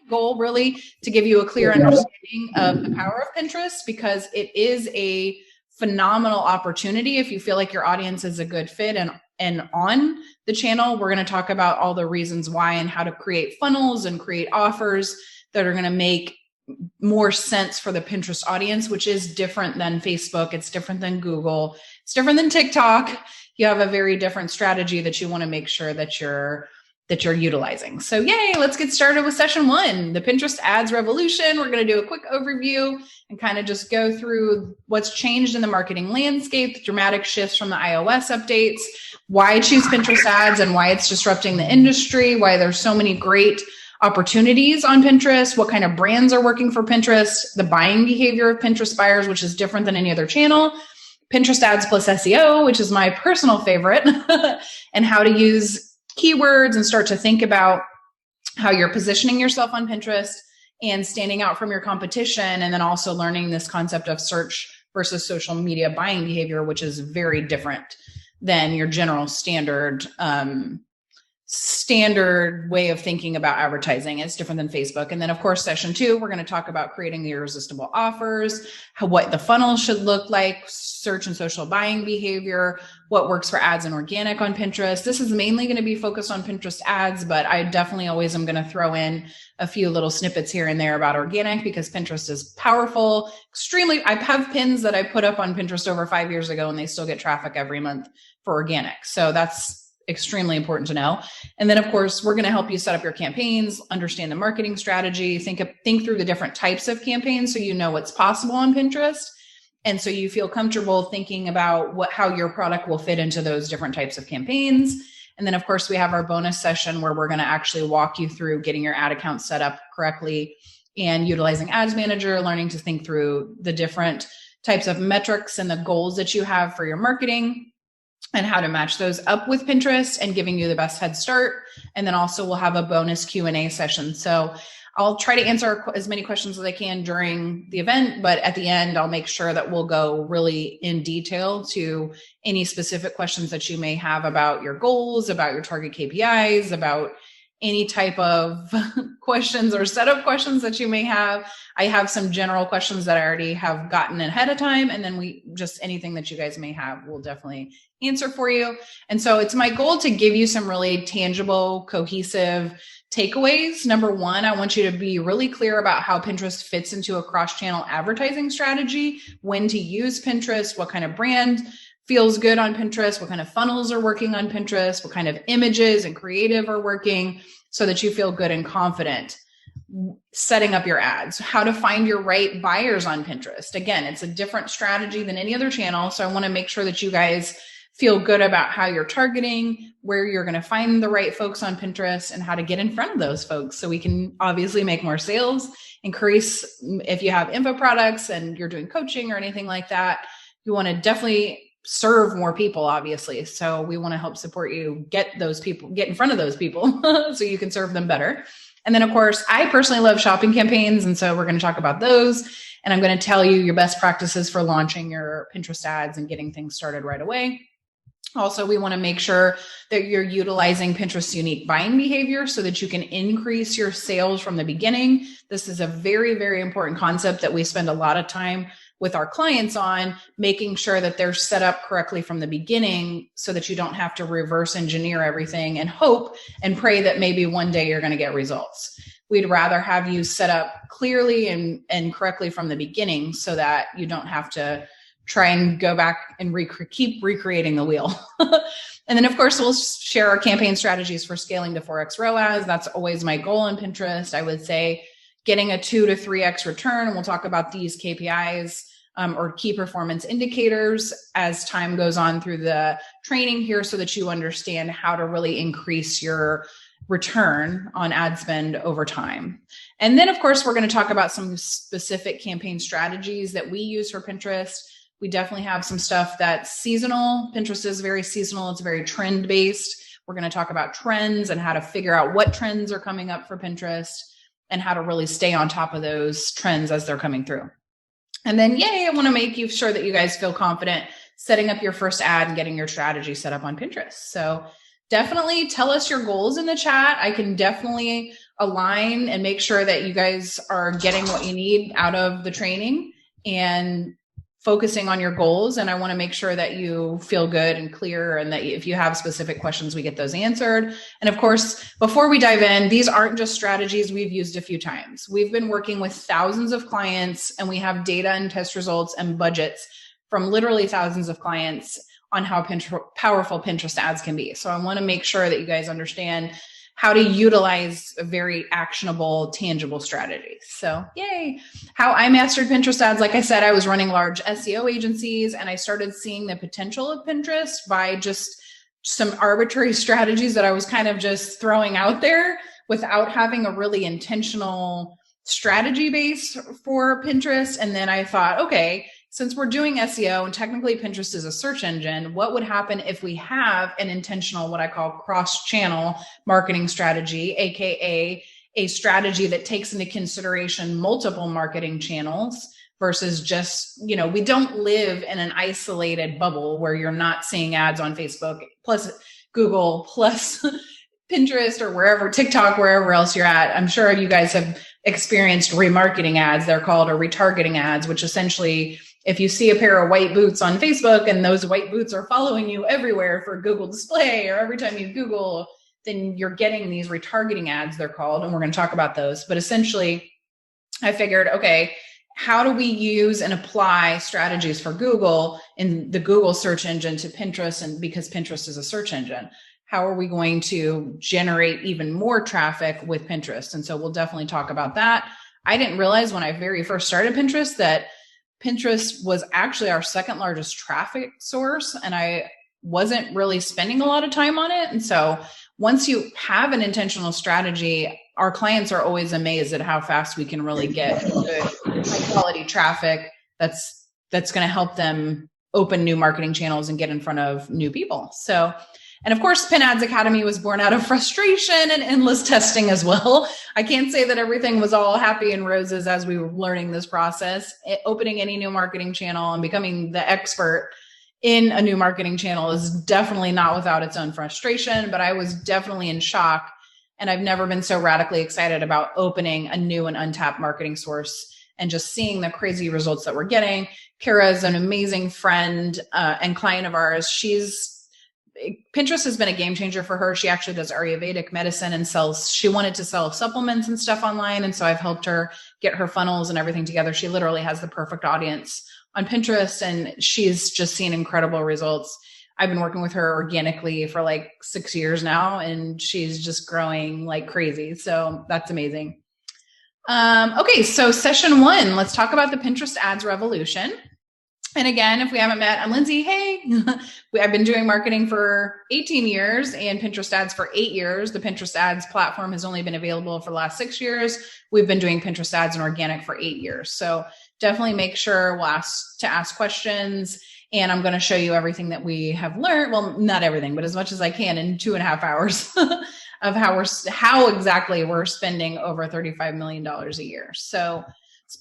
goal really to give you a clear understanding of the power of Pinterest, because it is a phenomenal opportunity if you feel like your audience is a good fit. And on the channel, we're going to talk about all the reasons why and how to create funnels and create offers that are going to make more sense for the Pinterest audience, which is different than Facebook. It's different than Google. It's different than TikTok. You have a very different strategy that you want to make sure that you're utilizing. So yay, let's get started with session 1, the Pinterest ads revolution. We're going to do a quick overview and kind of just go through what's changed in the marketing landscape, the dramatic shifts from the iOS updates, why choose Pinterest ads and why it's disrupting the industry, why there's so many great opportunities on Pinterest, what kind of brands are working for Pinterest, the buying behavior of Pinterest buyers, which is different than any other channel, Pinterest ads plus SEO, which is my personal favorite, and how to use keywords and start to think about how you're positioning yourself on Pinterest and standing out from your competition. And then also learning this concept of search versus social media buying behavior, which is very different than your general standard way of thinking about advertising. It's different than Facebook. And then of course, session 2, we're going to talk about creating the irresistible offers, what the funnel should look like, search and social buying behavior, what works for ads and organic on Pinterest. This is mainly going to be focused on Pinterest ads, but I definitely always am going to throw in a few little snippets here and there about organic, because Pinterest is powerful, extremely. I have pins that I put up on Pinterest over 5 years ago and they still get traffic every month for organic. So that's extremely important to know. And then of course, we're going to help you set up your campaigns, understand the marketing strategy, think through the different types of campaigns so you know what's possible on Pinterest. And so you feel comfortable thinking about how your product will fit into those different types of campaigns. And then of course, we have our bonus session where we're going to actually walk you through getting your ad account set up correctly and utilizing Ads Manager, learning to think through the different types of metrics and the goals that you have for your marketing, and how to match those up with Pinterest and giving you the best head start. And then also we'll have a bonus Q&A session. So I'll try to answer as many questions as I can during the event, but at the end, I'll make sure that we'll go really in detail to any specific questions that you may have about your goals, about your target KPIs, about any type of questions or set of questions that you may have. I have some general questions that I already have gotten ahead of time. And then anything that you guys may have, we'll definitely answer for you. And so it's my goal to give you some really tangible, cohesive takeaways. Number 1, I want you to be really clear about how Pinterest fits into a cross-channel advertising strategy, when to use Pinterest, what kind of brand feels good on Pinterest, what kind of funnels are working on Pinterest, what kind of images and creative are working, so that you feel good and confident setting up your ads, how to find your right buyers on Pinterest. Again, it's a different strategy than any other channel. So I want to make sure that you guys feel good about how you're targeting, where you're going to find the right folks on Pinterest, and how to get in front of those folks so we can obviously make more sales, increase if you have info products and you're doing coaching or anything like that. You want to definitely serve more people, obviously. So we want to help support you get in front of those people so you can serve them better. And then of course, I personally love shopping campaigns. And so we're going to talk about those. And I'm going to tell you your best practices for launching your Pinterest ads and getting things started right away. Also, we want to make sure that you're utilizing Pinterest's unique buying behavior so that you can increase your sales from the beginning. This is a very, very important concept that we spend a lot of time with our clients on, making sure that they're set up correctly from the beginning so that you don't have to reverse engineer everything and hope and pray that maybe one day you're going to get results. We'd rather have you set up clearly and correctly from the beginning so that you don't have to try and go back and keep recreating the wheel. And then of course, we'll share our campaign strategies for scaling to 4x ROAS. That's always my goal on Pinterest. I would say getting a 2 to 3x return. And we'll talk about these KPIs or key performance indicators as time goes on through the training here so that you understand how to really increase your return on ad spend over time. And then of course, we're going to talk about some specific campaign strategies that we use for Pinterest. We definitely have some stuff that's seasonal. Pinterest is very seasonal. It's very trend based. We're going to talk about trends and how to figure out what trends are coming up for Pinterest and how to really stay on top of those trends as they're coming through. And then, I want to make sure that you guys feel confident setting up your first ad and getting your strategy set up on Pinterest. So definitely tell us your goals in the chat. I can definitely align and make sure that you guys are getting what you need out of the training and focusing on your goals. And I want to make sure that you feel good and clear, and that if you have specific questions, we get those answered. And of course, before we dive in, these aren't just strategies we've used a few times. We've been working with thousands of clients, and we have data and test results and budgets from literally thousands of clients on how powerful Pinterest ads can be. So I want to make sure that you guys understand how to utilize a very actionable, tangible strategy. So yay. How I mastered Pinterest ads. Like I said, I was running large SEO agencies, and I started seeing the potential of Pinterest by just some arbitrary strategies that I was kind of just throwing out there without having a really intentional strategy base for Pinterest. And then I thought, okay, since we're doing SEO and technically Pinterest is a search engine, what would happen if we have an intentional, what I call cross-channel marketing strategy, AKA a strategy that takes into consideration multiple marketing channels versus just, we don't live in an isolated bubble where you're not seeing ads on Facebook, plus Google, plus Pinterest, or wherever, TikTok, wherever else you're at. I'm sure you guys have experienced remarketing ads, they're called, or retargeting ads, which essentially, if you see a pair of white boots on Facebook and those white boots are following you everywhere for Google display, or every time you Google, then you're getting these retargeting ads, they're called, and we're going to talk about those. But essentially, I figured, okay, how do we use and apply strategies for Google in the Google search engine to Pinterest? And because Pinterest is a search engine, how are we going to generate even more traffic with Pinterest? And so we'll definitely talk about that. I didn't realize when I very first started Pinterest that Pinterest was actually our second largest traffic source, and I wasn't really spending a lot of time on it. And so once you have an intentional strategy, our clients are always amazed at how fast we can really get good, high quality traffic that's going to help them open new marketing channels and get in front of new people. So, and of course, Pin Ads Academy was born out of frustration and endless testing as well. I can't say that everything was all happy and roses as we were learning this process. Opening any new marketing channel and becoming the expert in a new marketing channel is definitely not without its own frustration, but I was definitely in shock. And I've never been so radically excited about opening a new and untapped marketing source and just seeing the crazy results that we're getting. Kara is an amazing friend and client of ours. Pinterest has been a game changer for her. She actually does Ayurvedic medicine and she wanted to sell supplements and stuff online. And so I've helped her get her funnels and everything together. She literally has the perfect audience on Pinterest, and she's just seen incredible results. I've been working with her organically for like 6 years now, and she's just growing like crazy. So that's amazing. Okay, so session 1, let's talk about the Pinterest ads revolution. And again, if we haven't met, I'm Lindsay. Hey, I've been doing marketing for 18 years and Pinterest ads for 8 years. The Pinterest ads platform has only been available for the last 6 years. We've been doing Pinterest ads and organic for 8 years. So definitely make sure we'll ask questions. And I'm going to show you everything that we have learned. Well, not everything, but as much as I can in 2.5 hours of how exactly we're spending over $35 million a year. So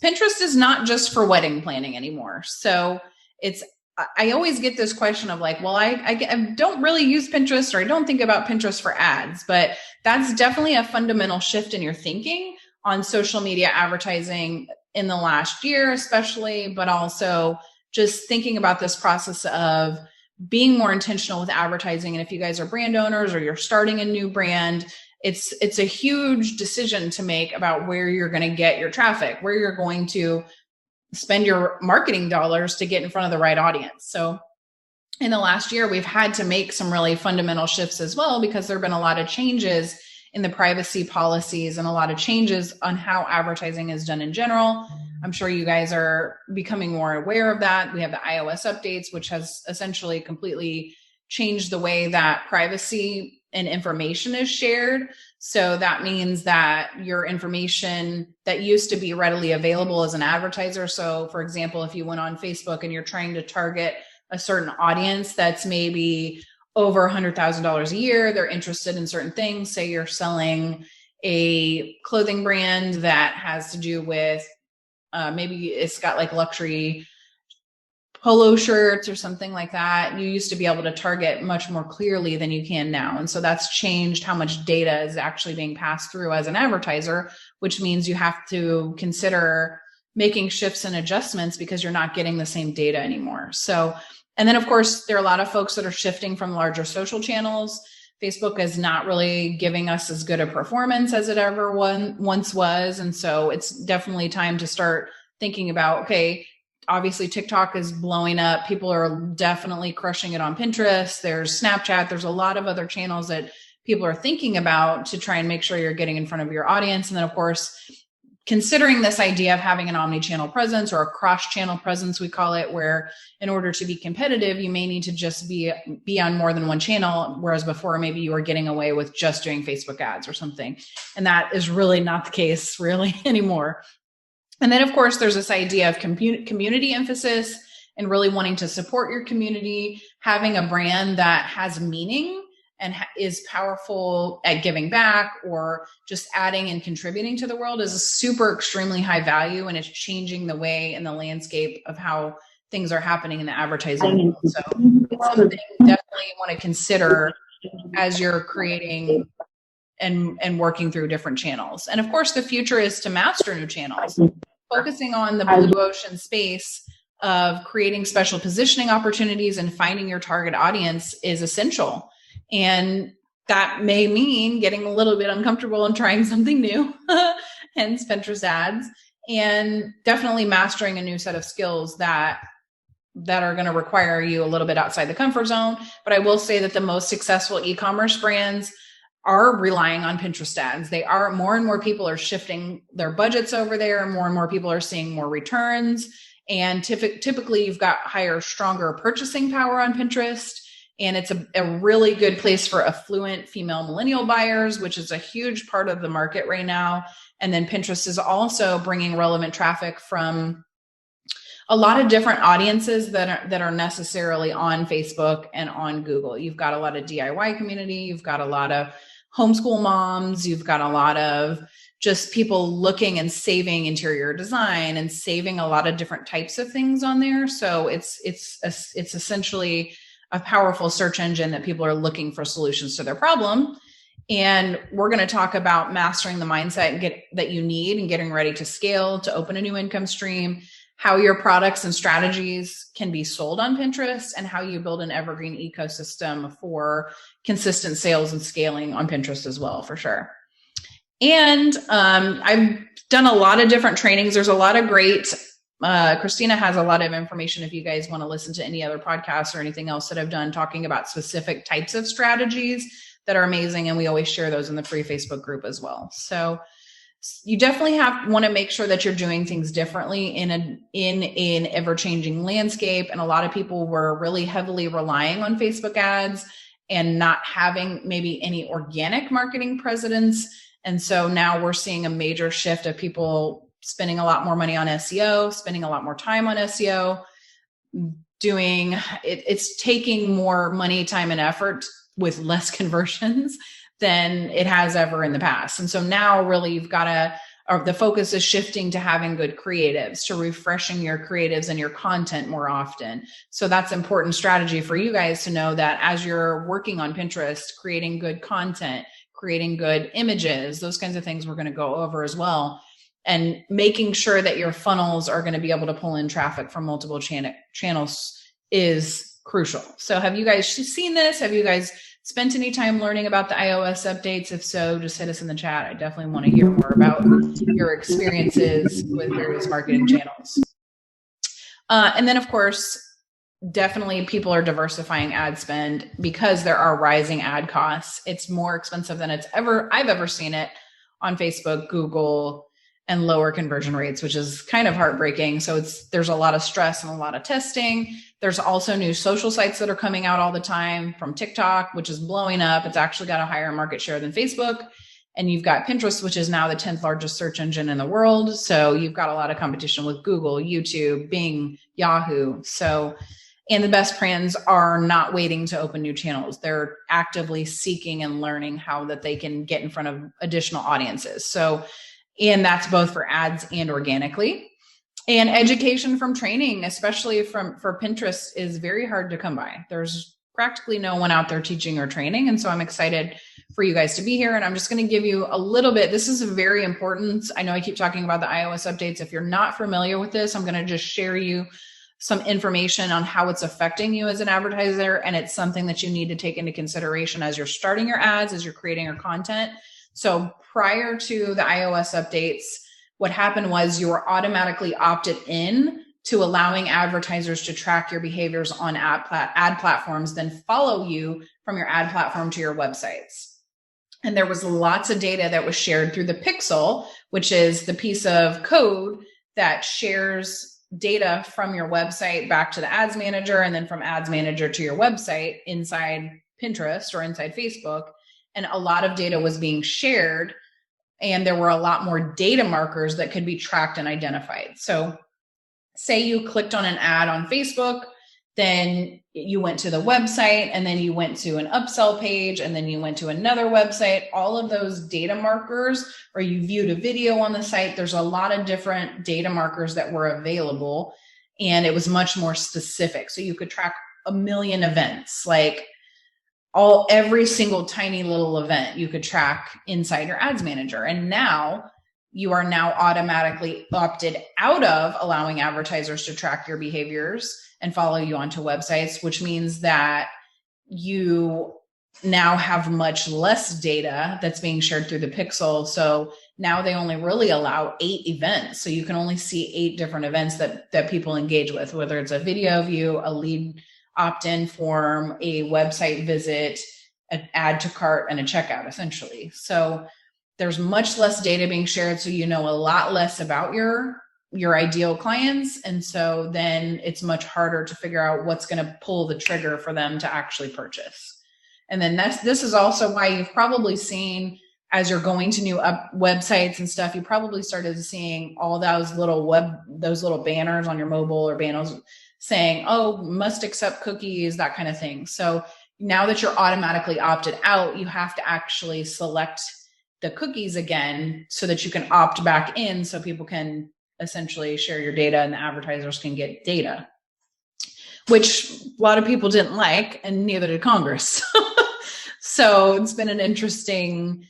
Pinterest is not just for wedding planning anymore. So I always get this question of like, well, I don't really use Pinterest, or I don't think about Pinterest for ads, but that's definitely a fundamental shift in your thinking on social media advertising in the last year, especially, but also just thinking about this process of being more intentional with advertising. And if you guys are brand owners or you're starting a new brand, it's a huge decision to make about where you're going to get your traffic, where you're going to spend your marketing dollars to get in front of the right audience. So in the last year, we've had to make some really fundamental shifts as well, because there have been a lot of changes in the privacy policies and a lot of changes on how advertising is done in general. I'm sure you guys are becoming more aware of that. We have the iOS updates, which has essentially completely changed the way that privacy and information is shared. So that means that your information that used to be readily available as an advertiser. So for example, if you went on Facebook and you're trying to target a certain audience that's maybe over $100,000 a year, they're interested in certain things. Say you're selling a clothing brand that has to do with maybe it's got like luxury polo shirts or something like that, you used to be able to target much more clearly than you can now. And so that's changed how much data is actually being passed through as an advertiser, which means you have to consider making shifts and adjustments because you're not getting the same data anymore. So, and then of course, there are a lot of folks that are shifting from larger social channels. Facebook is not really giving us as good a performance as it ever once was. And so it's definitely time to start thinking about, okay, obviously TikTok is blowing up. People are definitely crushing it on Pinterest. There's Snapchat. There's a lot of other channels that people are thinking about to try and make sure you're getting in front of your audience. And then of course, considering this idea of having an omni-channel presence or a cross-channel presence, we call it, where in order to be competitive, you may need to just be on more than one channel, whereas before maybe you were getting away with just doing Facebook ads or something. And that is really not the case really anymore. And then of course, there's this idea of community emphasis and really wanting to support your community, having a brand that has meaning and is powerful at giving back or just adding and contributing to the world is a super extremely high value, and it's changing the way and the landscape of how things are happening in the advertising world. So it's something you definitely want to consider as you're creating and working through different channels. And of course, the future is to master new channels, focusing on the blue ocean space of creating special positioning opportunities and finding your target audience is essential. And that may mean getting a little bit uncomfortable and trying something new, hence Pinterest ads, and definitely mastering a new set of skills that are going to require you a little bit outside the comfort zone. But I will say that the most successful e-commerce brands are relying on Pinterest ads. They are, more and more people are shifting their budgets over there. More and more people are seeing more returns. And typically you've got higher, stronger purchasing power on Pinterest. And it's a really good place for affluent female millennial buyers, which is a huge part of the market right now. And then Pinterest is also bringing relevant traffic from a lot of different audiences that are necessarily on Facebook and on Google. You've got a lot of DIY community. You've got a lot of homeschool moms. You've got a lot of just people looking and saving interior design and saving a lot of different types of things on there. So it's essentially a powerful search engine that people are looking for solutions to their problem. And we're going to talk about mastering the mindset that you need and getting ready to scale, to open a new income stream, how your products and strategies can be sold on Pinterest, and how you build an evergreen ecosystem for consistent sales and scaling on Pinterest as well, for sure. And I've done a lot of different trainings. There's a lot of great Christina has a lot of information if you guys want to listen to any other podcasts or anything else that I've done talking about specific types of strategies that are amazing. And we always share those in the free Facebook group as well. So you definitely want to make sure that you're doing things differently in an ever-changing landscape. And a lot of people were really heavily relying on Facebook ads and not having maybe any organic marketing presence. And so now we're seeing a major shift of people spending a lot more money on SEO, spending a lot more time on SEO, it's taking more money, time, and effort with less conversions than it has ever in the past. And so now really you've got the focus is shifting to having good creatives, to refreshing your creatives and your content more often. So that's important strategy for you guys to know that as you're working on Pinterest, creating good content, creating good images, those kinds of things we're going to go over as well. And making sure that your funnels are going to be able to pull in traffic from multiple channels is crucial. So have you guys seen this? Have you guys spent any time learning about the iOS updates? If so, just hit us in the chat. I definitely want to hear more about your experiences with various marketing channels. And then, of course, definitely people are diversifying ad spend because there are rising ad costs. It's more expensive than I've ever seen it on Facebook, Google, and lower conversion rates, which is kind of heartbreaking. So there's a lot of stress and a lot of testing. There's also new social sites that are coming out all the time, from TikTok, which is blowing up. It's actually got a higher market share than Facebook. And you've got Pinterest, which is now the 10th largest search engine in the world. So you've got a lot of competition with Google, YouTube, Bing, Yahoo. And the best brands are not waiting to open new channels. They're actively seeking and learning how that they can get in front of additional audiences. And that's both for ads and organically. And education from training, especially for Pinterest, is very hard to come by. There's practically no one out there teaching or training. And so I'm excited for you guys to be here. And I'm just going to give you a little bit. This is very important. I know I keep talking about the iOS updates. If you're not familiar with this, I'm going to just share you some information on how it's affecting you as an advertiser. And it's something that you need to take into consideration as you're starting your ads, as you're creating your content. So prior to the iOS updates, what happened was you were automatically opted in to allowing advertisers to track your behaviors on ad platforms, then follow you from your ad platform to your websites. And there was lots of data that was shared through the pixel, which is the piece of code that shares data from your website back to the ads manager, and then from ads manager to your website inside Pinterest or inside Facebook. And a lot of data was being shared, and there were a lot more data markers that could be tracked and identified. So say you clicked on an ad on Facebook, then you went to the website, and then you went to an upsell page, and then you went to another website. All of those data markers, or you viewed a video on the site, there's a lot of different data markers that were available, and it was much more specific. So you could track a million events, like every single tiny little event you could track inside your ads manager. And now you are now automatically opted out of allowing advertisers to track your behaviors and follow you onto websites, which means that you now have much less data that's being shared through the pixel. So now they only really allow 8 events. So you can only see 8 different events that people engage with, whether it's a video view, a lead opt-in form, a website visit, an add to cart, and a checkout, essentially. So there's much less data being shared. So you know a lot less about your ideal clients. And so then it's much harder to figure out what's going to pull the trigger for them to actually purchase. And then this is also why you've probably seen, as you're going to new websites and stuff, you probably started seeing all those little banners on your mobile or banners saying, oh, must accept cookies, that kind of thing. So now that you're automatically opted out, you have to actually select the cookies again so that you can opt back in, so people can essentially share your data and the advertisers can get data, which a lot of people didn't like, and neither did Congress. So it's been an interesting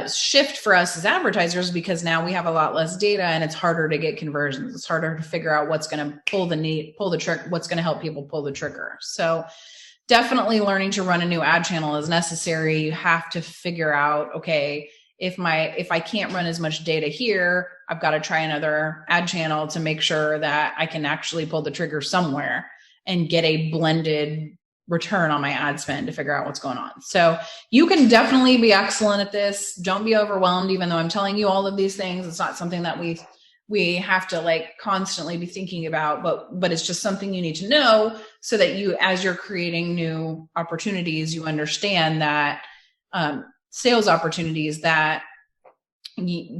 shift for us as advertisers, because now we have a lot less data and it's harder to get conversions. It's harder to figure out what's going to pull the trigger, what's going to help people pull the trigger. So definitely learning to run a new ad channel is necessary. You have to figure out, okay, if I can't run as much data here, I've got to try another ad channel to make sure that I can actually pull the trigger somewhere and get a blended return on my ad spend to figure out what's going on. So you can definitely be excellent at this. Don't be overwhelmed, even though I'm telling you all of these things. It's not something that we have to like constantly be thinking about, but it's just something you need to know so that you, as you're creating new opportunities, you understand that sales opportunities, that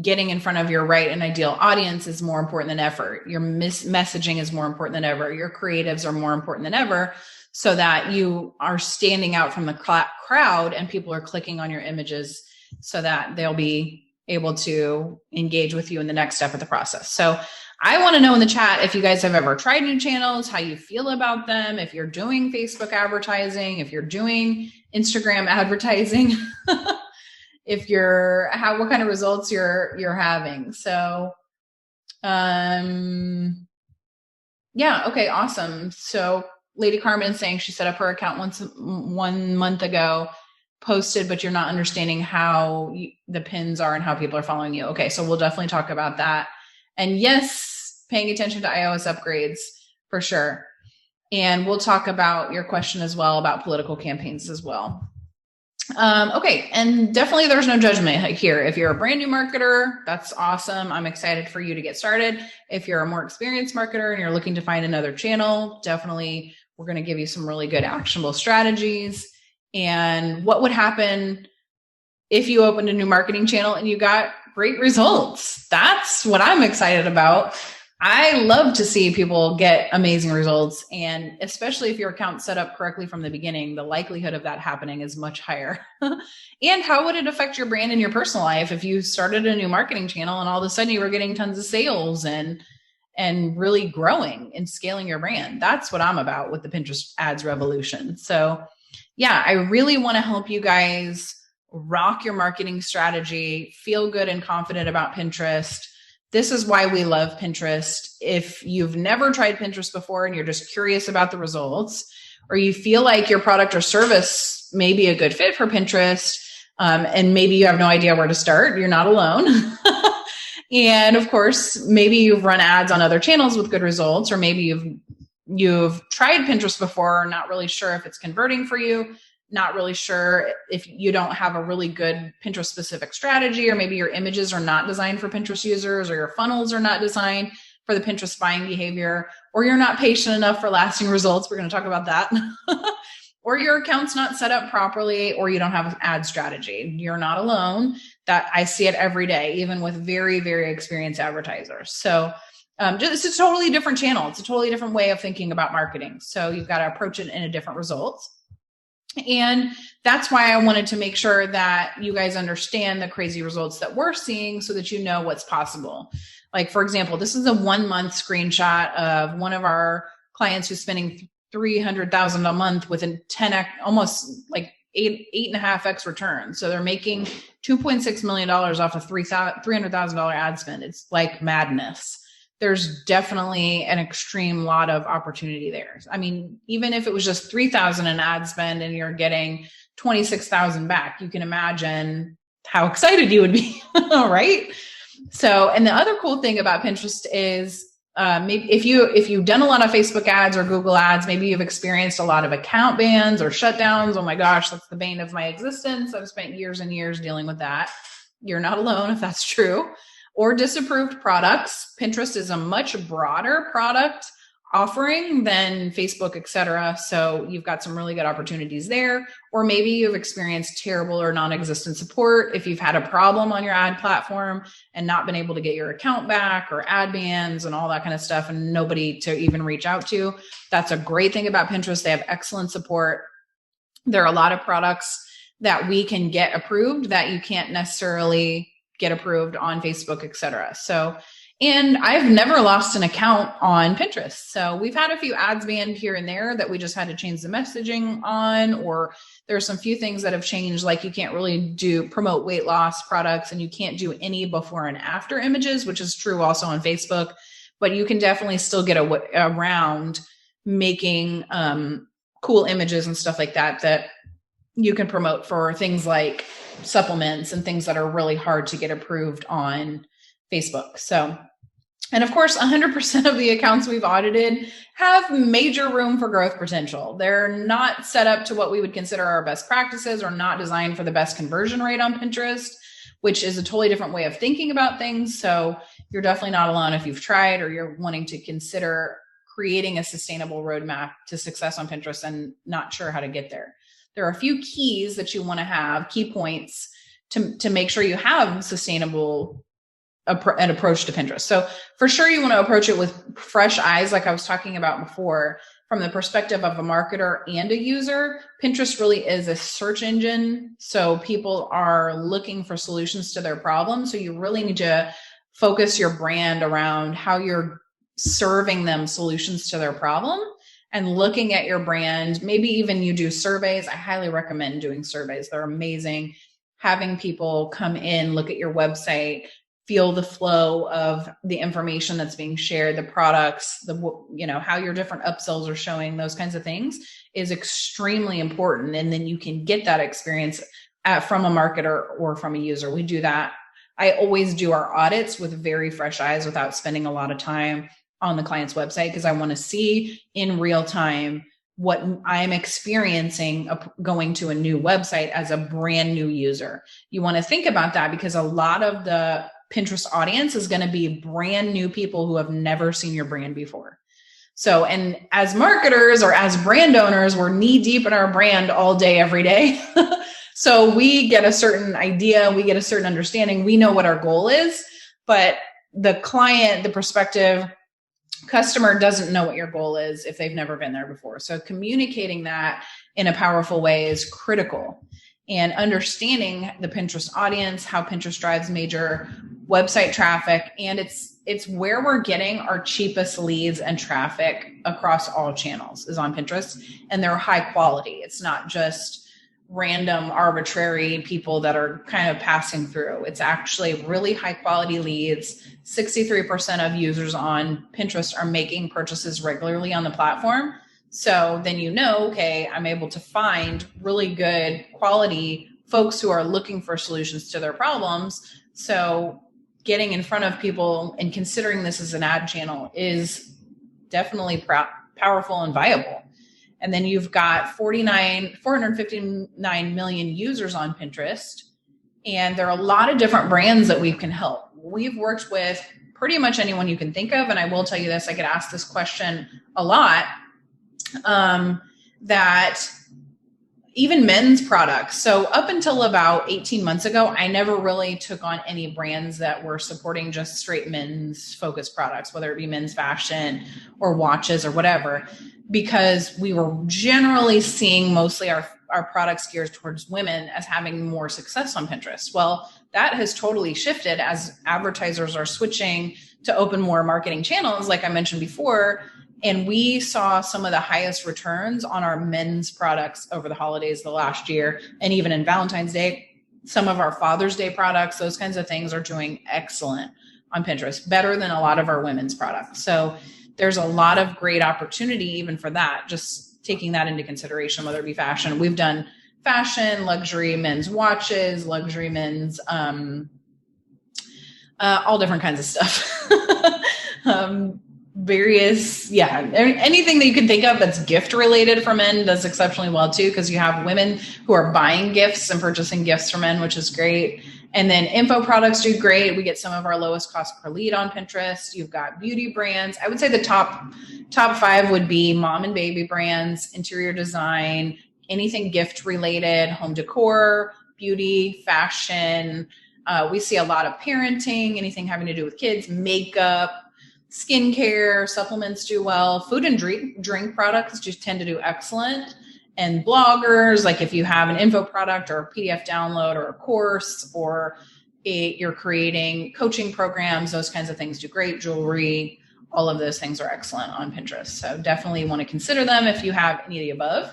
getting in front of your right and ideal audience is more important than ever. Your messaging is more important than ever. Your creatives are more important than ever, so that you are standing out from the crowd and people are clicking on your images so that they'll be able to engage with you in the next step of the process. So I want to know in the chat if you guys have ever tried new channels, how you feel about them, if you're doing Facebook advertising, if you're doing Instagram advertising, what kind of results you're having. So, yeah. Okay. Awesome. So Lady Carmen is saying she set up her account 1 month ago, posted, but you're not understanding how the pins are and how people are following you. Okay. So we'll definitely talk about that. And yes, paying attention to iOS upgrades for sure. And we'll talk about your question as well about political campaigns as well. Okay. And definitely there's no judgment here. If you're a brand new marketer, that's awesome. I'm excited for you to get started. If you're a more experienced marketer and you're looking to find another channel, definitely we're going to give you some really good actionable strategies. And what would happen if you opened a new marketing channel and you got great results? That's what I'm excited about. I love to see people get amazing results. And especially if your account's set up correctly from the beginning, the likelihood of that happening is much higher. And how would it affect your brand in your personal life if you started a new marketing channel and all of a sudden you were getting tons of sales and and really growing and scaling your brand. That's what I'm about with the Pinterest ads revolution. So yeah, I really want to help you guys rock your marketing strategy, feel good and confident about Pinterest. This is why we love Pinterest. If you've never tried Pinterest before and you're just curious about the results, or you feel like your product or service may be a good fit for Pinterest, and maybe you have no idea where to start, you're not alone. And of course, maybe you've run ads on other channels with good results, or maybe you've tried Pinterest before, not really sure if it's converting for you, not really sure if you don't have a really good Pinterest specific strategy, or maybe your images are not designed for Pinterest users, or your funnels are not designed for the Pinterest buying behavior, or you're not patient enough for lasting results. We're going to talk about that. Or your account's not set up properly, or you don't have an ad strategy. You're not alone. That I see it every day, even with very, very experienced advertisers. So it's a totally different channel. It's a totally different way of thinking about marketing. So you've got to approach it in a different results. And that's why I wanted to make sure that you guys understand the crazy results that we're seeing so that you know what's possible. Like, for example, this is a 1 month screenshot of one of our clients who's spending $300,000 a month with a 10x, almost like 8.5x return. So they're making $2.6 million off a $300,000 ad spend. It's like madness. There's definitely an extreme lot of opportunity there. I mean, even if it was just $3,000 in ad spend and you're getting $26,000 back, you can imagine how excited you would be, right? So, and the other cool thing about Pinterest is maybe if you've done a lot of Facebook ads or Google ads, maybe you've experienced a lot of account bans or shutdowns. Oh my gosh, that's the bane of my existence. I've spent years and years dealing with that. You're not alone if that's true. Or disapproved products. Pinterest is a much broader product offering than Facebook, et cetera. So you've got some really good opportunities there. Or maybe you've experienced terrible or non-existent support. If you've had a problem on your ad platform and not been able to get your account back, or ad bans and all that kind of stuff, and nobody to even reach out to, that's a great thing about Pinterest. They have excellent support. There are a lot of products that we can get approved that you can't necessarily get approved on Facebook, et cetera. So, and I've never lost an account on Pinterest. So we've had a few ads banned here and there that we just had to change the messaging on, or there's some few things that have changed, like you can't really promote weight loss products, and you can't do any before and after images, which is true also on Facebook, but you can definitely still get around making cool images and stuff like that you can promote for things like supplements and things that are really hard to get approved on Facebook. So, and of course, 100% of the accounts we've audited have major room for growth potential. They're not set up to what we would consider our best practices, or not designed for the best conversion rate on Pinterest, which is a totally different way of thinking about things. So you're definitely not alone if you've tried, or you're wanting to consider creating a sustainable roadmap to success on Pinterest and not sure how to get there. There are a few keys that you want to have, key points to make sure you have sustainable an approach to Pinterest. So for sure, you want to approach it with fresh eyes, like I was talking about before, from the perspective of a marketer and a user. Pinterest really is a search engine. So people are looking for solutions to their problems. So you really need to focus your brand around how you're serving them solutions to their problem, and looking at your brand. Maybe even you do surveys. I highly recommend doing surveys. They're amazing. Having people come in, look at your website, feel the flow of the information that's being shared, the products, how your different upsells are showing, those kinds of things is extremely important. And then you can get that experience from a marketer or from a user. We do that. I always do our audits with very fresh eyes without spending a lot of time on the client's website, because I want to see in real time what I'm experiencing going to a new website as a brand new user. You want to think about that, because a lot of the Pinterest audience is going to be brand new people who have never seen your brand before. So, and as marketers or as brand owners, we're knee deep in our brand all day, every day. So we get a certain idea, we get a certain understanding, we know what our goal is, but the client, the prospective customer doesn't know what your goal is if they've never been there before. So communicating that in a powerful way is critical. And understanding the Pinterest audience, how Pinterest drives major website traffic, and it's where we're getting our cheapest leads and traffic across all channels is on Pinterest, and they're high quality. It's not just random arbitrary people that are kind of passing through. It's actually really high quality leads. 63% of users on Pinterest are making purchases regularly on the platform. So then, okay, I'm able to find really good quality folks who are looking for solutions to their problems. So getting in front of people and considering this as an ad channel is definitely powerful and viable. And then you've got 459 million users on Pinterest. And there are a lot of different brands that we can help. We've worked with pretty much anyone you can think of. And I will tell you this, I get asked this question a lot, that even men's products. So up until about 18 months ago, I never really took on any brands that were supporting just straight men's focused products, whether it be men's fashion or watches or whatever, because we were generally seeing mostly our products geared towards women as having more success on Pinterest. Well, that has totally shifted as advertisers are switching to open more marketing channels, like I mentioned before. And we saw some of the highest returns on our men's products over the holidays the last year. And even in Valentine's Day, some of our Father's Day products, those kinds of things are doing excellent on Pinterest, better than a lot of our women's products. So there's a lot of great opportunity even for that, just taking that into consideration, whether it be fashion. We've done fashion, luxury men's watches, luxury men's, all different kinds of stuff. Anything that you can think of that's gift related for men does exceptionally well too, because you have women who are buying gifts and purchasing gifts for men, which is great. And then info products do great. We get some of our lowest cost per lead on Pinterest. You've got beauty brands. I would say the top 5 would be mom and baby brands, interior design, anything gift related, home decor, beauty, fashion. We see a lot of parenting, anything having to do with kids, makeup, skincare, supplements do well. Food and drink products just tend to do excellent. And bloggers, like if you have an info product or a PDF download or a course, or you're creating coaching programs, those kinds of things do great. Jewelry, all of those things are excellent on Pinterest. So definitely want to consider them if you have any of the above.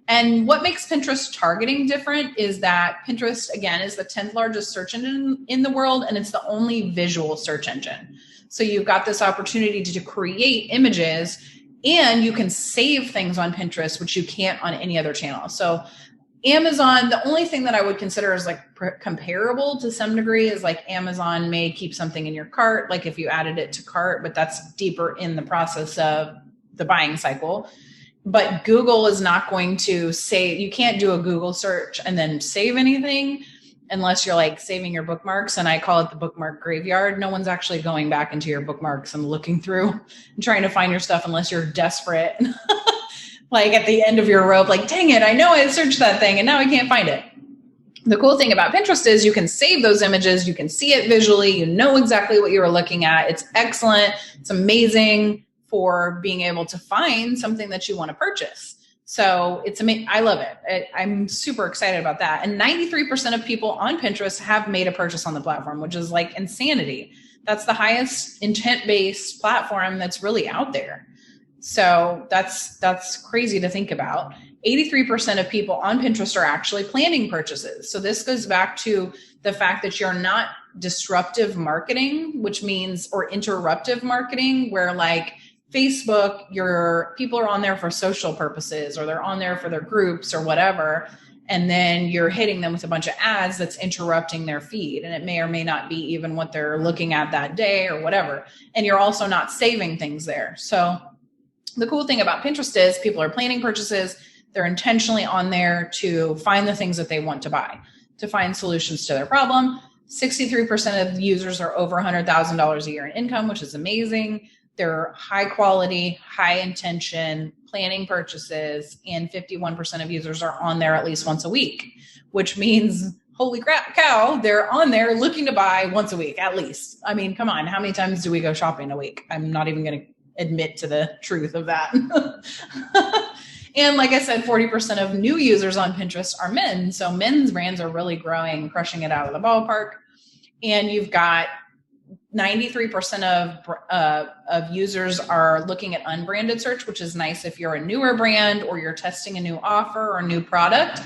And what makes Pinterest targeting different is that Pinterest, again, is the 10th largest search engine in the world, and it's the only visual search engine. So you've got this opportunity to create images, and you can save things on Pinterest, which you can't on any other channel. So Amazon, the only thing that I would consider is like comparable to some degree is like Amazon may keep something in your cart, like if you added it to cart, but that's deeper in the process of the buying cycle. But Google is not going to say, you can't do a Google search and then save anything unless you're like saving your bookmarks. And I call it the bookmark graveyard. No one's actually going back into your bookmarks and looking through and trying to find your stuff unless you're desperate. Like at the end of your rope, like, dang it, I know I searched that thing and now I can't find it. The cool thing about Pinterest is you can save those images. You can see it visually. You know exactly what you were looking at. It's excellent. It's amazing for being able to find something that you want to purchase. So it's amazing. I love it. I'm super excited about that. And 93% of people on Pinterest have made a purchase on the platform, which is like insanity. That's the highest intent-based platform that's really out there. So that's crazy to think about. 83% of people on Pinterest are actually planning purchases. So this goes back to the fact that you're not disruptive marketing, which means, or interruptive marketing, where like Facebook, your people are on there for social purposes, or they're on there for their groups or whatever. And then you're hitting them with a bunch of ads that's interrupting their feed. And it may or may not be even what they're looking at that day or whatever. And you're also not saving things there. So the cool thing about Pinterest is people are planning purchases. They're intentionally on there to find the things that they want to buy, to find solutions to their problem. 63% of users are over $100,000 a year in income, which is amazing. They're high quality, high intention, planning purchases, and 51% of users are on there at least once a week, which means, holy crap, cow, they're on there looking to buy once a week, at least. I mean, come on, how many times do we go shopping a week? I'm not even going to admit to the truth of that. And like I said, 40% of new users on Pinterest are men. So men's brands are really growing, crushing it out of the ballpark. And you've got 93% of users are looking at unbranded search, which is nice if you're a newer brand or you're testing a new offer or a new product.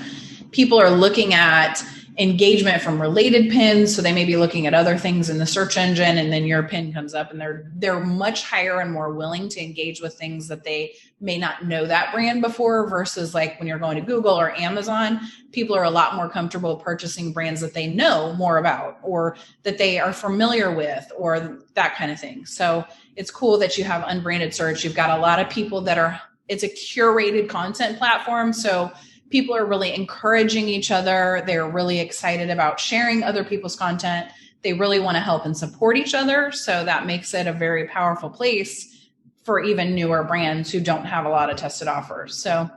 People are looking at engagement from related pins, so they may be looking at other things in the search engine, and then your pin comes up, and they're much higher and more willing to engage with things that they may not know that brand before, versus like when you're going to Google or Amazon, people are a lot more comfortable purchasing brands that they know more about or that they are familiar with or that kind of thing. So it's cool that you have unbranded search. You've got a lot of people it's a curated content platform, so people are really encouraging each other. They're really excited about sharing other people's content. They really want to help and support each other. So that makes it a very powerful place for even newer brands who don't have a lot of tested offers. So,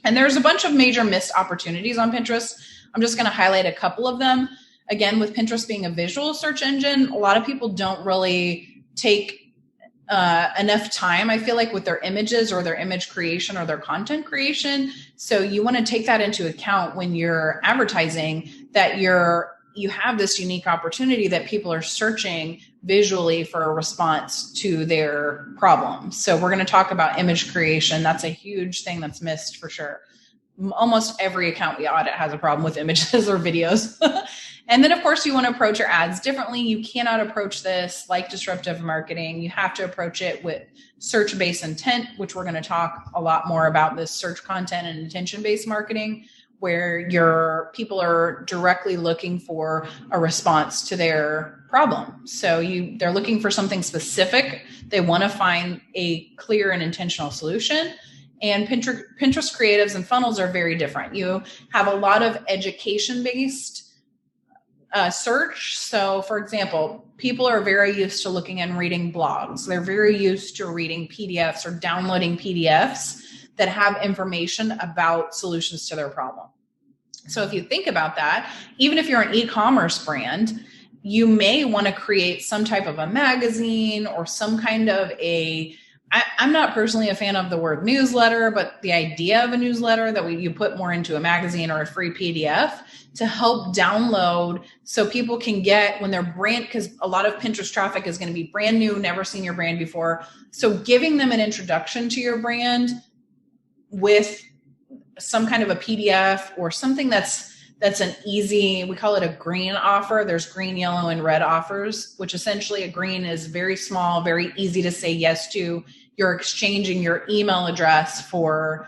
and there's a bunch of major missed opportunities on Pinterest. I'm just going to highlight a couple of them. Again, with Pinterest being a visual search engine, a lot of people don't really take enough time, I feel like, with their images or their image creation or their content creation. So you want to take that into account when you're advertising, that you have this unique opportunity that people are searching visually for a response to their problem. So we're going to talk about image creation. That's a huge thing that's missed for sure. Almost every account we audit has a problem with images or videos. And then, of course, you want to approach your ads differently. You cannot approach this like disruptive marketing. You have to approach it with search-based intent, which we're going to talk a lot more about, this search content and intention-based marketing, where your people are directly looking for a response to their problem. So they're looking for something specific. They want to find a clear and intentional solution. And Pinterest creatives and funnels are very different. You have a lot of education-based search. So for example, people are very used to looking and reading blogs. They're very used to reading PDFs or downloading PDFs that have information about solutions to their problem. So if you think about that, even if you're an e-commerce brand, you may want to create some type of a magazine or some kind of I'm not personally a fan of the word newsletter, but the idea of a newsletter that you put more into a magazine or a free PDF to help download so people can get when their brand, because a lot of Pinterest traffic is going to be brand new, never seen your brand before. So giving them an introduction to your brand with some kind of a PDF or something that's an easy, we call it a green offer. There's green, yellow, and red offers, which essentially a green is very small, very easy to say yes to. You're exchanging your email address for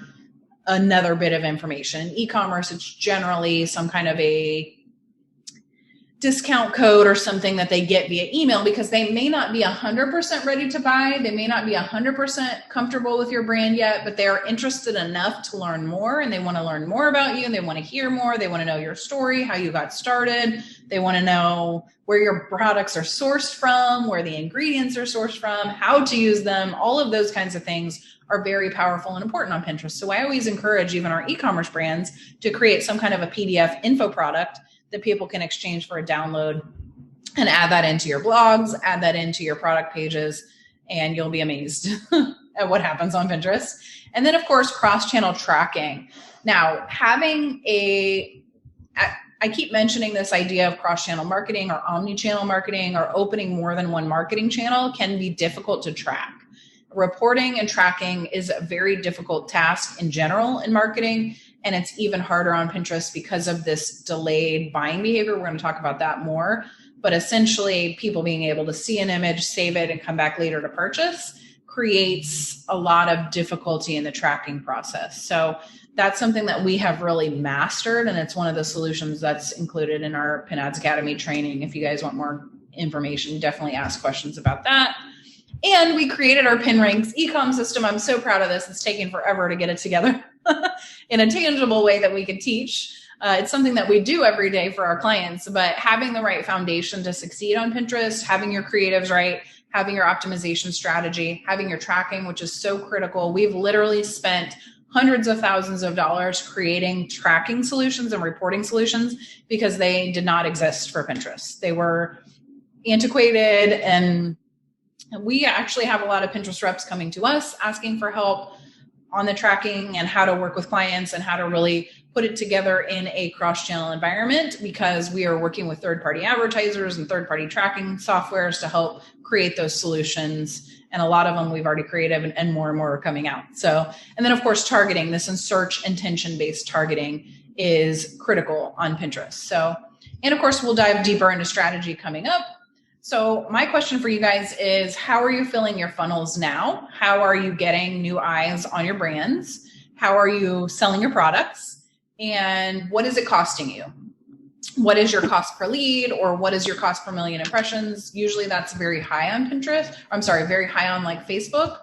another bit of information. In e-commerce, it's generally some kind of a discount code or something that they get via email because they may not be 100% ready to buy. They may not be 100% comfortable with your brand yet, but they are interested enough to learn more, and they want to learn more about you, and they want to hear more. They want to know your story, how you got started. They want to know where your products are sourced from, where the ingredients are sourced from, how to use them. All of those kinds of things are very powerful and important on Pinterest. So I always encourage even our e-commerce brands to create some kind of a PDF info product that people can exchange for a download and add that into your blogs, add that into your product pages, and you'll be amazed at what happens on Pinterest. And then, of course, cross-channel tracking. Now, I keep mentioning this idea of cross-channel marketing or omni-channel marketing or opening more than one marketing channel can be difficult to track. Reporting and tracking is a very difficult task in general in marketing, and it's even harder on Pinterest because of this delayed buying behavior. We're going to talk about that more, but essentially people being able to see an image, save it, and come back later to purchase creates a lot of difficulty in the tracking process. So that's something that we have really mastered, and it's one of the solutions that's included in our Pin Ads Academy training. If you guys want more information, definitely ask questions about that. And we created our Pin Ranks e-com system. I'm so proud of this. It's taken forever to get it together in a tangible way that we can teach. It's something that we do every day for our clients, but having the right foundation to succeed on Pinterest, having your creatives right, having your optimization strategy, having your tracking, which is so critical. We've literally spent hundreds of thousands of dollars creating tracking solutions and reporting solutions because they did not exist for Pinterest. They were antiquated, and we actually have a lot of Pinterest reps coming to us asking for help on the tracking and how to work with clients and how to really put it together in a cross-channel environment because we are working with third-party advertisers and third-party tracking softwares to help create those solutions. And a lot of them we've already created, and more are coming out. So, and then of course, targeting, this in search intention-based targeting is critical on Pinterest. So, and of course, we'll dive deeper into strategy coming up. So my question for you guys is, how are you filling your funnels now? How are you getting new eyes on your brands? How are you selling your products? And what is it costing you? What is your cost per lead, or what is your cost per million impressions? Usually that's very high on Pinterest. I'm sorry, very high on like Facebook.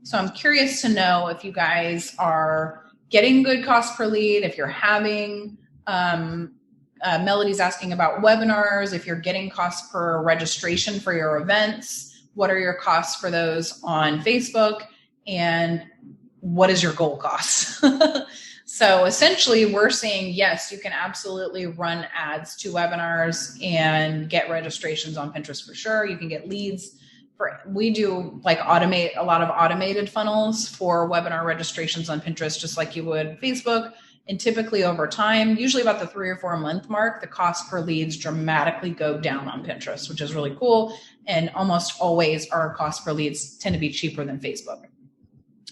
So I'm curious to know if you guys are getting good cost per lead, if you're having, Melody's asking about webinars, if you're getting cost per registration for your events, what are your costs for those on Facebook, and what is your goal cost? So essentially we're saying, yes, you can absolutely run ads to webinars and get registrations on Pinterest for sure. You can get leads. We do like a lot of automated funnels for webinar registrations on Pinterest, just like you would Facebook. And typically over time, usually about the 3 or 4 month mark, the cost per leads dramatically go down on Pinterest, which is really cool. And almost always our cost per leads tend to be cheaper than Facebook.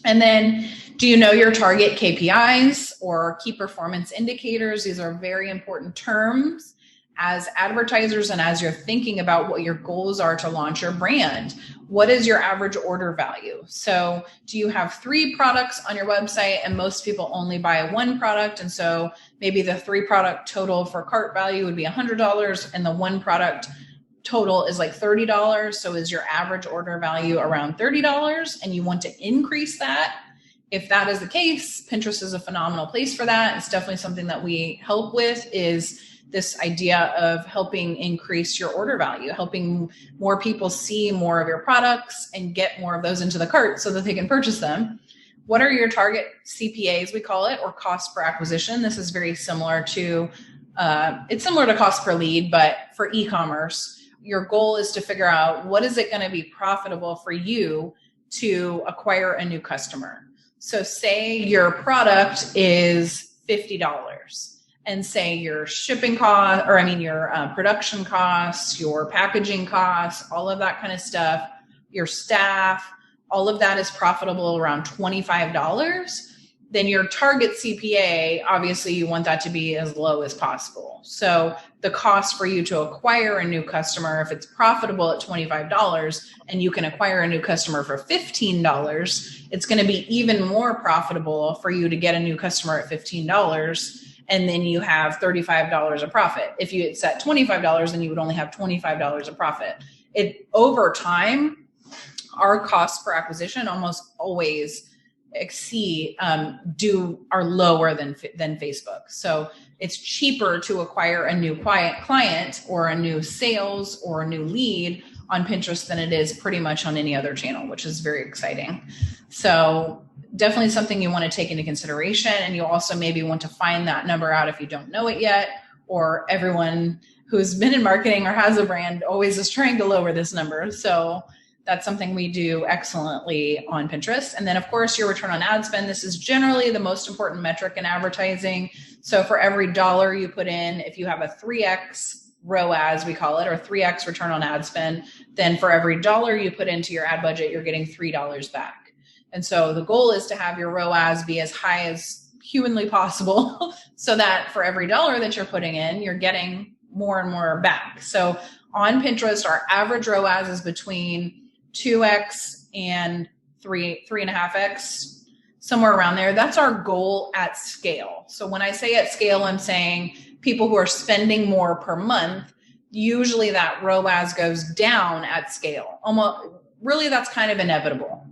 And then, do you know your target KPIs or key performance indicators? These are very important terms as advertisers and as you're thinking about what your goals are to launch your brand. What is your average order value? So do you have 3 products on your website and most people only buy 1 product? And so maybe the 3 product total for cart value would be $100 and the 1 product total is like $30. So is your average order value around $30 and you want to increase that? If that is the case, Pinterest is a phenomenal place for that. It's definitely something that we help with, is this idea of helping increase your order value, helping more people see more of your products and get more of those into the cart so that they can purchase them. What are your target CPAs, we call it, or cost per acquisition? This is very similar to, it's similar to cost per lead, but for e-commerce, your goal is to figure out what is it going to be profitable for you to acquire a new customer. So say your product is $50 and say your shipping cost, or your production costs, your packaging costs, all of that kind of stuff, your staff, all of that is profitable around $25. Then your target CPA, obviously you want that to be as low as possible. So the cost for you to acquire a new customer, if it's profitable at $25 and you can acquire a new customer for $15, it's going to be even more profitable for you to get a new customer at $15. And then you have $35 of profit. If you had set $25, then you would only have $25 of profit. Over time, our cost per acquisition almost always are lower than Facebook. So it's cheaper to acquire a new client or a new sales or a new lead on Pinterest than it is pretty much on any other channel, which is very exciting. So definitely something you want to take into consideration. And you also maybe want to find that number out if you don't know it yet, or everyone who's been in marketing or has a brand always is trying to lower this number. So that's something we do excellently on Pinterest. And then of course, your return on ad spend. This is generally the most important metric in advertising. So for every dollar you put in, if you have a 3x ROAS, we call it, or 3x return on ad spend, then for every dollar you put into your ad budget, you're getting $3 back. And so the goal is to have your ROAS be as high as humanly possible so that for every dollar that you're putting in, you're getting more and more back. So on Pinterest, our average ROAS is between 2x and 3.5x, somewhere around there. That's our goal at scale. So when I say at scale, I'm saying people who are spending more per month, usually that ROAS goes down at scale. Really, that's kind of inevitable.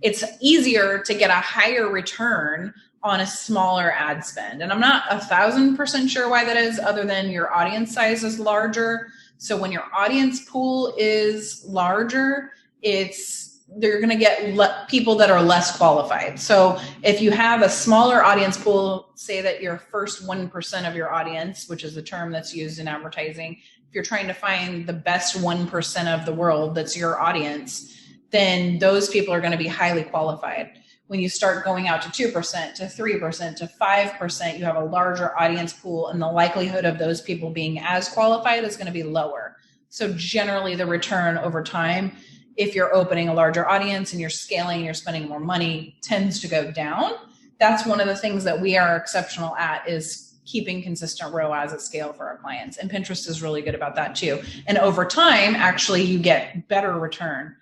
It's easier to get a higher return on a smaller ad spend. And I'm not 1,000% sure why that is, other than your audience size is larger. So when your audience pool is larger, they're going to get people that are less qualified. So if you have a smaller audience pool, say that your first 1% of your audience, which is the term that's used in advertising, if you're trying to find the best 1% of the world that's your audience, then those people are going to be highly qualified. When you start going out to 2%, to 3%, to 5%, you have a larger audience pool, and the likelihood of those people being as qualified is going to be lower. So generally the return over time, if you're opening a larger audience and you're scaling and you're spending more money, tends to go down. That's one of the things that we are exceptional at, is keeping consistent ROAS at scale for our clients. And Pinterest is really good about that too. And over time, actually, you get better return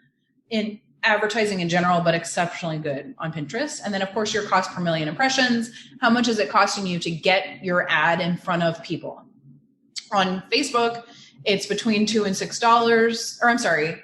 in advertising in general, but exceptionally good on Pinterest. And then of course, your cost per million impressions. How much is it costing you to get your ad in front of people? On Facebook, it's between $2 and $6, or I'm sorry,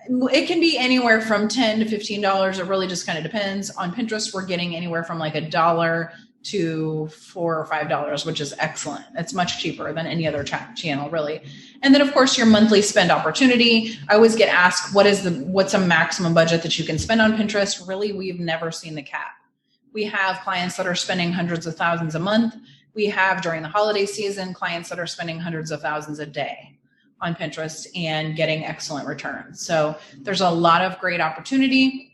it can be anywhere from $10 to $15. It really just kind of depends. On Pinterest, we're getting anywhere from like $1 to $4 or $5, which is excellent. It's much cheaper than any other channel, really. And then of course, your monthly spend opportunity. I always get asked, what's a maximum budget that you can spend on Pinterest? Really, we've never seen the cap. We have clients that are spending hundreds of thousands a month. We have, during the holiday season, clients that are spending hundreds of thousands a day on Pinterest and getting excellent returns. So there's a lot of great opportunity.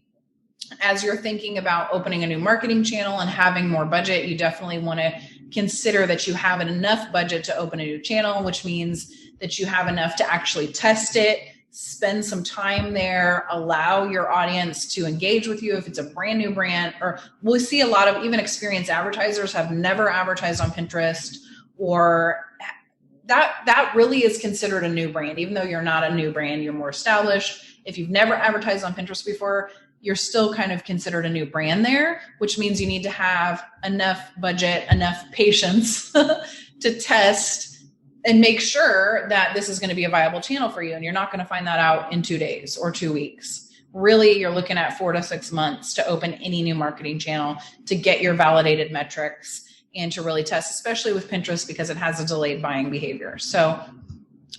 As you're thinking about opening a new marketing channel and having more budget, you definitely want to consider that you have enough budget to open a new channel, which means that you have enough to actually test it, spend some time there, allow your audience to engage with you if it's a brand new brand. Or we'll see a lot of even experienced advertisers have never advertised on Pinterest, or that really is considered a new brand. Even though you're not a new brand, you're more established. If you've never advertised on Pinterest before, you're still kind of considered a new brand there, which means you need to have enough budget, enough patience to test and make sure that this is going to be a viable channel for you. And you're not going to find that out in 2 days or 2 weeks. Really, you're looking at 4 to 6 months to open any new marketing channel, to get your validated metrics and to really test, especially with Pinterest, because it has a delayed buying behavior. So,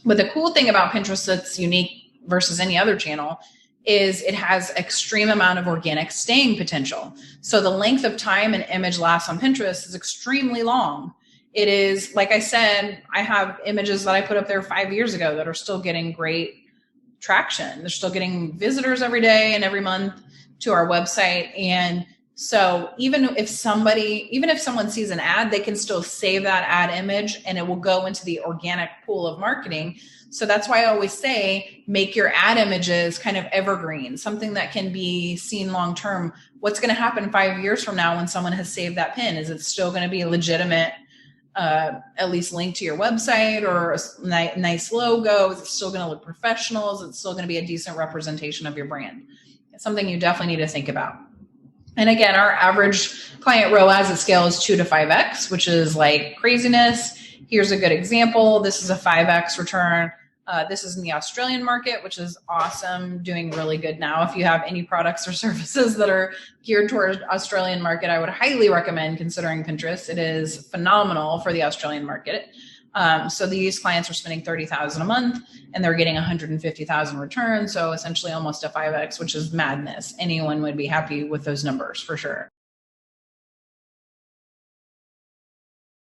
but the cool thing about Pinterest that's unique versus any other channel is it has extreme amount of organic staying potential. So the length of time an image lasts on Pinterest is extremely long. It is, like I said, I have images that I put up there 5 years ago that are still getting great traction. They're still getting visitors every day and every month to our website. And so even if someone sees an ad, they can still save that ad image and it will go into the organic pool of marketing. So that's why I always say, make your ad images kind of evergreen, something that can be seen long-term. What's going to happen 5 years from now when someone has saved that pin? Is it still going to be a legitimate, at least link to your website, or a nice logo? Is it still going to look professional? Is it still going to be a decent representation of your brand? It's something you definitely need to think about. And again, our average client ROAS at scale is 2 to 5x, which is like craziness. Here's a good example. This is a 5x return. This is in the Australian market, which is awesome, doing really good now. If you have any products or services that are geared toward Australian market, I would highly recommend considering Pinterest. It is phenomenal for the Australian market. So these clients are spending $30,000 a month and they're getting 150,000 returns. So essentially almost a 5x, which is madness. Anyone would be happy with those numbers for sure.